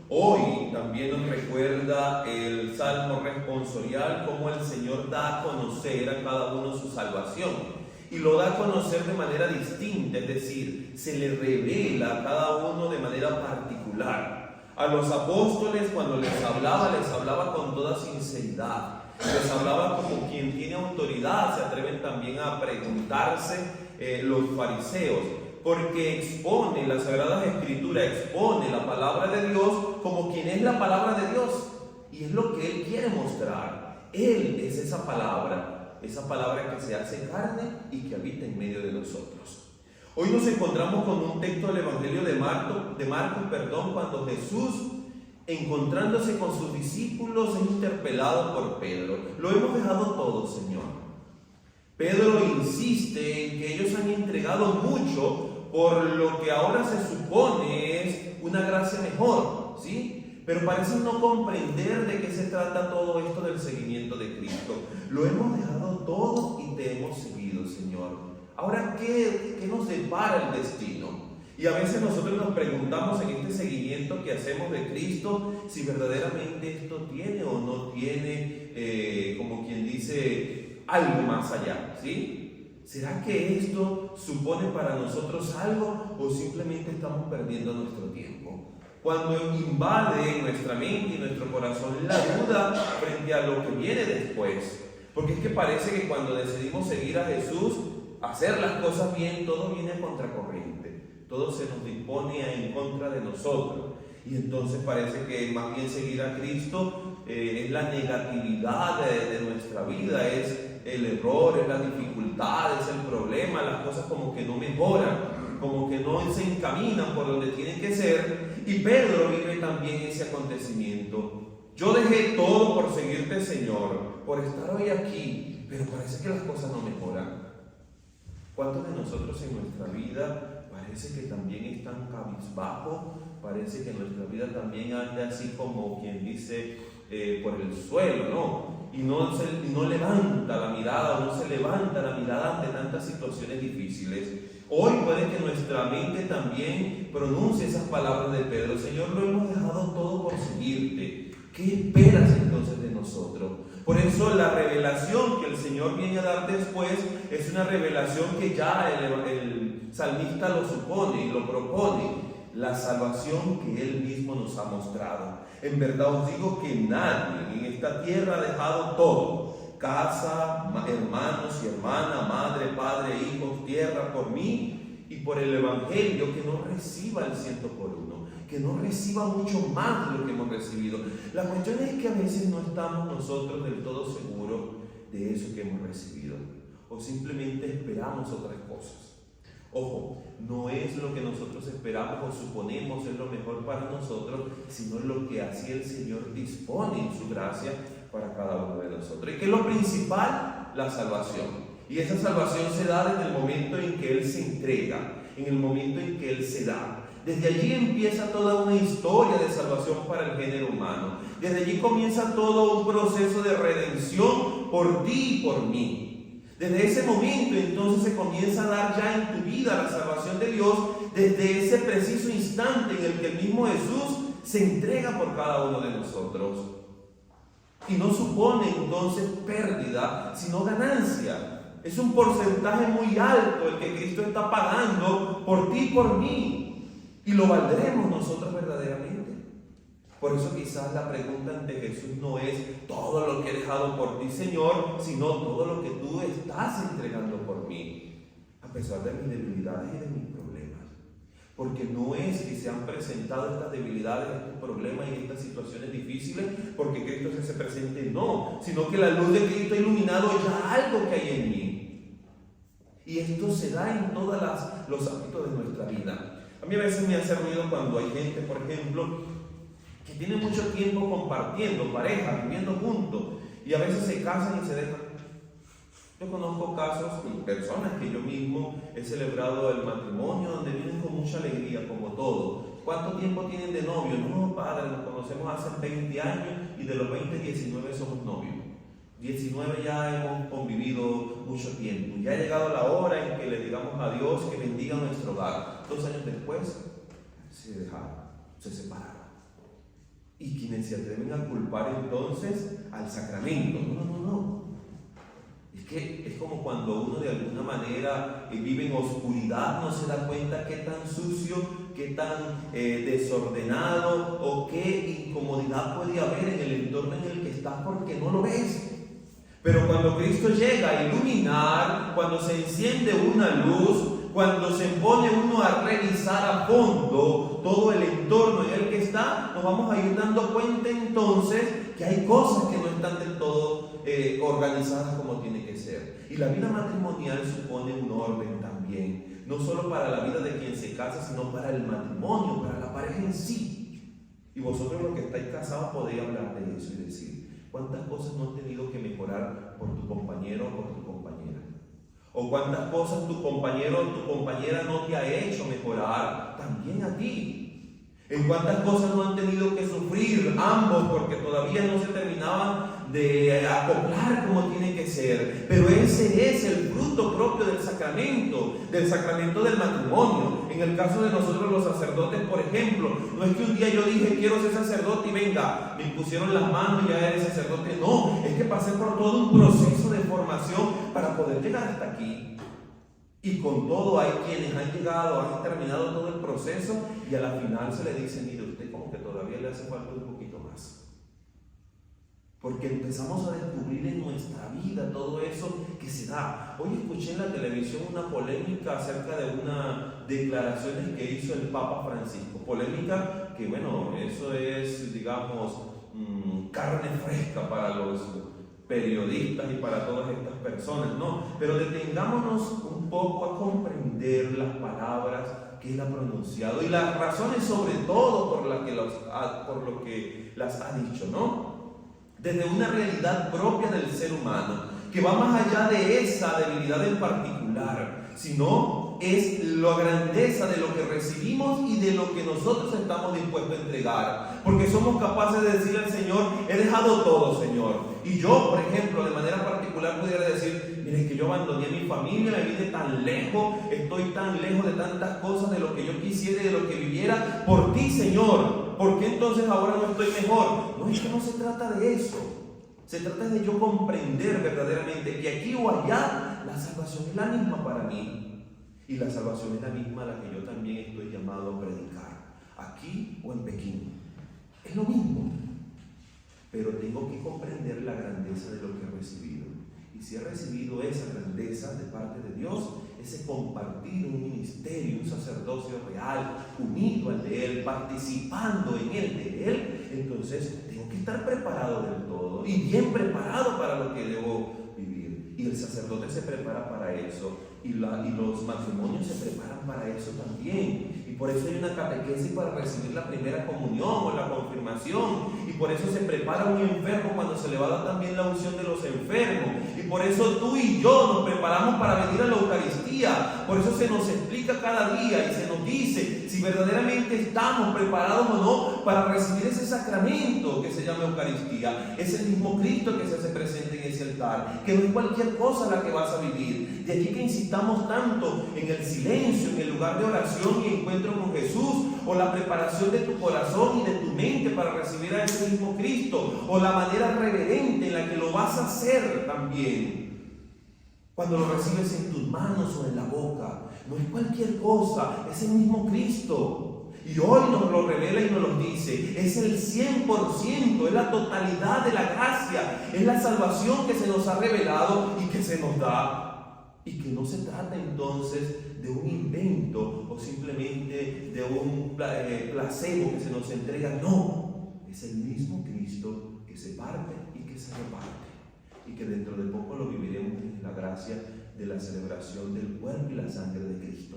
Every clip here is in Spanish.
Hoy también nos recuerda el Salmo responsorial cómo el Señor da a conocer a cada uno su salvación. Y lo da a conocer de manera distinta, es decir, se le revela a cada uno de manera particular. A los apóstoles cuando les hablaba con toda sinceridad. Les hablaba como quien tiene autoridad. Se atreven también a preguntarse los fariseos, porque expone la Sagrada Escritura, expone la palabra de Dios como quien es la palabra de Dios. Y es lo que Él quiere mostrar. Él es esa palabra que se hace carne y que habita en medio de nosotros. Hoy nos encontramos con un texto del Evangelio de Marcos, cuando Jesús, encontrándose con sus discípulos, es interpelado por Pedro. Lo hemos dejado todo, Señor. Pedro insiste en que ellos han entregado mucho por lo que ahora se supone es una gracia mejor, ¿sí? Pero parecen no comprender de qué se trata todo esto del seguimiento de Cristo. Lo hemos dejado todo y te hemos seguido, Señor. Ahora, ¿qué nos depara el destino? Y a veces nosotros nos preguntamos en este seguimiento que hacemos de Cristo, si verdaderamente esto tiene o no tiene, como quien dice, algo más allá, ¿sí? ¿Será que esto supone para nosotros algo o simplemente estamos perdiendo nuestro tiempo? Cuando invade nuestra mente y nuestro corazón la duda frente a lo que viene después. Porque es que parece que cuando decidimos seguir a Jesús, hacer las cosas bien, todo viene a contracorriente. Todo se nos dispone en contra de nosotros. Y entonces parece que más bien seguir a Cristo es la negatividad de nuestra vida, es el error, es la dificultad, es el problema, las cosas como que no mejoran, como que no se encaminan por donde tienen que ser. Y Pedro vive también ese acontecimiento. Yo dejé todo por seguirte, Señor, por estar hoy aquí, pero parece que las cosas no mejoran. ¿Cuántos de nosotros en nuestra vida parece que también están cabizbajo? Parece que nuestra vida también anda así como quien dice por el suelo, ¿no? Y no levanta la mirada, no se levanta la mirada ante tantas situaciones difíciles. Hoy puede que nuestra mente también pronuncie esas palabras de Pedro: Señor, lo hemos dejado todo por seguirte. ¿Qué esperas entonces de nosotros? Por eso la revelación que el Señor viene a dar después es una revelación que ya el salmista lo supone y lo propone. La salvación que Él mismo nos ha mostrado. En verdad os digo que nadie en esta tierra ha dejado todo: casa, hermanos y hermanas, madre, padre, hijos, tierra, por mí y por el Evangelio, que no reciba el 100%, que no reciba mucho más de lo que hemos recibido. La cuestión es que a veces no estamos nosotros del todo seguros de eso que hemos recibido, o simplemente esperamos otras cosas. Ojo, no es lo que nosotros esperamos o suponemos es lo mejor para nosotros, sino lo que así el Señor dispone en su gracia para cada uno de nosotros. ¿Y qué es lo principal? La salvación. Y esa salvación se da desde el momento en que Él se entrega, en el momento en que Él se da. Desde allí empieza toda una historia de salvación para el género humano. Desde allí comienza todo un proceso de redención por ti y por mí. Desde ese momento entonces se comienza a dar ya en tu vida la salvación de Dios, desde ese preciso instante en el que el mismo Jesús se entrega por cada uno de nosotros. Y no supone entonces pérdida, sino ganancia. Es un porcentaje muy alto el que Cristo está pagando por ti y por mí. Y lo valdremos nosotros verdaderamente. Por eso quizás la pregunta ante Jesús no es todo lo que he dejado por ti, Señor, sino todo lo que tú estás entregando por mí, a pesar de mis debilidades y de mis problemas. Porque no es que se han presentado estas debilidades, estos problemas y estas situaciones difíciles porque Cristo se presente, no, sino que la luz de Cristo ha iluminado ya algo que hay en mí. Y esto se da en todos los ámbitos de nuestra vida. A mí a veces me hace ruido cuando hay gente, por ejemplo, que tiene mucho tiempo compartiendo, parejas, viviendo juntos, y a veces se casan y se dejan. Yo conozco casos y personas que yo mismo he celebrado el matrimonio, donde vienen con mucha alegría, como todo. ¿Cuánto tiempo tienen de novio? No, padre, nos conocemos hace 20 años y de los 20, 19 somos novios. 19 ya hemos convivido mucho tiempo. Ya ha llegado la hora en que le digamos a Dios que bendiga nuestro hogar. 2 años después se dejaron, se separaron. se atreven a culpar entonces al sacramento. No. Es que es como cuando uno de alguna manera vive en oscuridad, no se da cuenta qué tan sucio, qué tan desordenado o qué incomodidad puede haber en el entorno en el que estás porque no lo ves. Pero cuando Cristo llega a iluminar, cuando se enciende una luz, cuando se pone uno a revisar a fondo todo el entorno en el que está, nos vamos a ir dando cuenta entonces que hay cosas que no están del todo organizadas como tiene que ser. Y la vida matrimonial supone un orden también, no solo para la vida de quien se casa, sino para el matrimonio, para la pareja en sí. Y vosotros los que estáis casados podéis hablar de eso y decir, ¿cuántas cosas no has tenido que mejorar por tu compañero o por tu compañera? O cuántas cosas tu compañero o tu compañera no te ha hecho mejorar también a ti. En cuántas cosas no han tenido que sufrir ambos porque todavía no se terminaban de acoplar como tiene que ser. Pero ese es el fruto propio del sacramento del matrimonio. En el caso de nosotros los sacerdotes, por ejemplo, no es que un día yo dije quiero ser sacerdote y venga, me impusieron las manos y ya eres sacerdote. No, es que pasé por todo un proceso de formación para poder llegar hasta aquí. Y con todo hay quienes han llegado, han terminado todo el proceso y a la final se le dice, mire, usted como que todavía le hace falta un poquito más. Porque empezamos a descubrir en nuestra vida todo eso que se da. Hoy escuché en la televisión una polémica acerca de unas declaraciones que hizo el Papa Francisco. Polémica que, bueno, eso es, digamos, carne fresca para los periodistas y para todas estas personas, ¿no? Pero detengámonos un poco a comprender las palabras que él ha pronunciado y las razones sobre todo por lo que las ha dicho, ¿no? Desde una realidad propia del ser humano, que va más allá de esa debilidad en particular, sino es la grandeza de lo que recibimos y de lo que nosotros estamos dispuestos a entregar. Porque somos capaces de decirle al Señor, he dejado todo, Señor. Y yo, por ejemplo, de manera particular pudiera decir, mire, es que yo abandoné a mi familia, me vine tan lejos, estoy tan lejos de tantas cosas, de lo que yo quisiera y de lo que viviera, por ti, Señor. ¿Por qué entonces ahora no estoy mejor? No, es que no se trata de eso. Se trata de yo comprender verdaderamente que aquí o allá la salvación es la misma para mí. Y la salvación es la misma a la que yo también estoy llamado a predicar, aquí o en Pekín. Es lo mismo. Pero tengo que comprender la grandeza de lo que he recibido. Y si he recibido esa grandeza de parte de Dios, ese compartir un ministerio, un sacerdocio real, unido al de Él, participando en el de Él, entonces tengo que estar preparado del todo y bien preparado para lo que debo vivir. Y el sacerdote se prepara para eso y los matrimonios se preparan para eso también. Y por eso hay una catequesis para recibir la primera comunión o la confirmación. Y por eso se prepara un enfermo cuando se le va a dar también la unción de los enfermos. Y por eso tú y yo nos preparamos para venir a la Eucaristía. Por eso se nos explica cada día y se nos dice si verdaderamente estamos preparados o no para recibir ese sacramento que se llama Eucaristía. Es el mismo Cristo que se hace presente en ese altar, que no es cualquier cosa la que vas a vivir. De allí que insistamos tanto en el silencio, en el lugar de oración y encuentro con Jesús, o la preparación de tu corazón y de tu mente para recibir a ese mismo Cristo, o la manera reverente en la que lo vas a hacer también. Cuando lo recibes en tus manos o en la boca, no es cualquier cosa, es el mismo Cristo. Y hoy nos lo revela y nos lo dice, es el 100%, es la totalidad de la gracia, es la salvación que se nos ha revelado y que se nos da. Y que no se trata entonces de un invento o simplemente de un placebo que se nos entrega, no, es el mismo Cristo que se parte y que se reparte. Y que dentro de poco lo viviremos en la gracia de la celebración del cuerpo y la sangre de Cristo.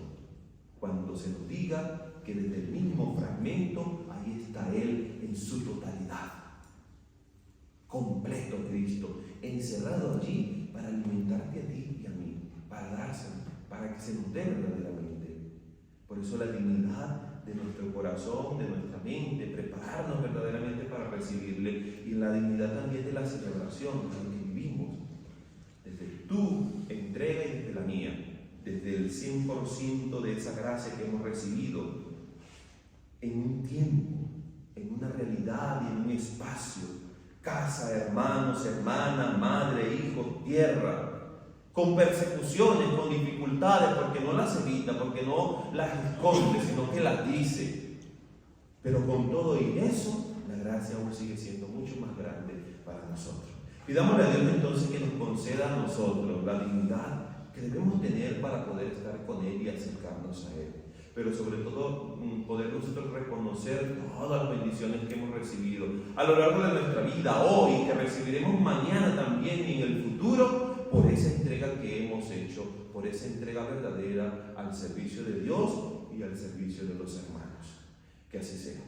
Cuando se nos diga que desde el mismo fragmento, ahí está Él en su totalidad. Completo Cristo, encerrado allí para alimentarte a ti y a mí, para dárselo, para que se nos dé verdaderamente. Por eso la dignidad de nuestro corazón, de nuestra mente, prepararnos verdaderamente para recibirle, y la dignidad también de la celebración en la que vivimos, desde tu entrega y desde la mía, desde el 100% de esa gracia que hemos recibido en un tiempo, en una realidad eternidad y en un espacio, casa, hermanos, hermanas, madre, hijos, tierra, con persecuciones, con dificultades, porque no las evita, porque no las esconde, sino que las dice. Pero con todo y eso, la gracia aún sigue siendo mucho más grande para nosotros. Pidámosle a Dios entonces que nos conceda a nosotros la dignidad que debemos tener para poder estar con Él y acercarnos a Él. Pero sobre todo poder nosotros reconocer todas las bendiciones que hemos recibido a lo largo de nuestra vida, hoy, que recibiremos mañana también y en el futuro, por esa entrega que hemos hecho, por esa entrega verdadera al servicio de Dios y al servicio de los hermanos. Que así sea.